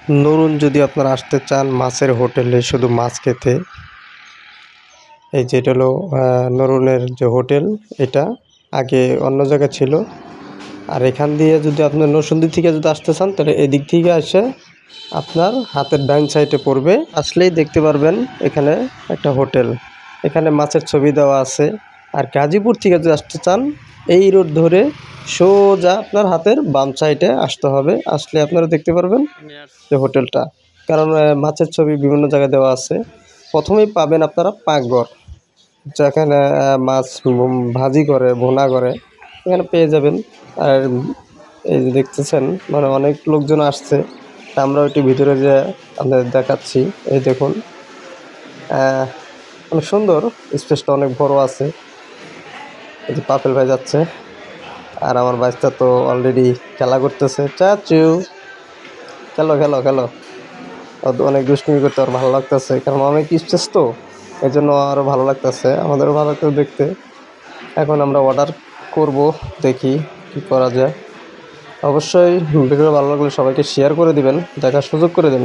ধরুন যদি আপনারা আসতে চান মাছের হোটেলে শুধু মাছ খেতে, এই যে এটা হলো নরুনের যে হোটেল, এটা আগে অন্য জায়গায় ছিল। আর এখান দিয়ে যদি আপনার নরসিংদী থেকে যদি আসতে চান তাহলে এদিক থেকে এসে আপনার হাতের ডান সাইডে পড়বে, আসলেই দেখতে পারবেন এখানে একটা হোটেল। এখানে মাছের ছবি দেওয়া আছে। আর গাজীপুর থেকে যদি আসতে চান এই রোড ধরে সোজা আপনার হাতের বাম সাইডে আসতে হবে, আসলে আপনারা দেখতে পারবেন যে হোটেলটা। কারণ মাছের ছবি বিভিন্ন জায়গায় দেওয়া আছে। প্রথমেই পাবেন আপনারা পাকঘর, যেখানে মাছ ভাজি করে ভুনা করে, এখানে পেয়ে যাবেন। আর এই যে দেখতেছেন মানে অনেক লোকজন আসছে, আমরা একটু ভিতরে যে আপনাদের দেখাচ্ছি। এই দেখুন অনেক সুন্দর, স্পেসটা অনেক বড় আছে। এই যে পাপেল ভাই যাচ্ছে, আর আমার বাচ্চা তো অলরেডি খেলা করতেছে। চাচু খেলো খেলো খেলো, অনেক দুষ্টুমি করতে আর ভালো লাগতেছে, কারণ অনেক স্পেস তো এই জন্য আরও ভালো লাগতেছে, আমাদেরও ভালো লাগতেছে দেখতে। এখন আমরা অর্ডার করব, দেখি কি করা যায়। অবশ্যই ভিডিও ভালো লাগলে সবাইকে শেয়ার করে দিবেন, দেখার সুযোগ করে দিন।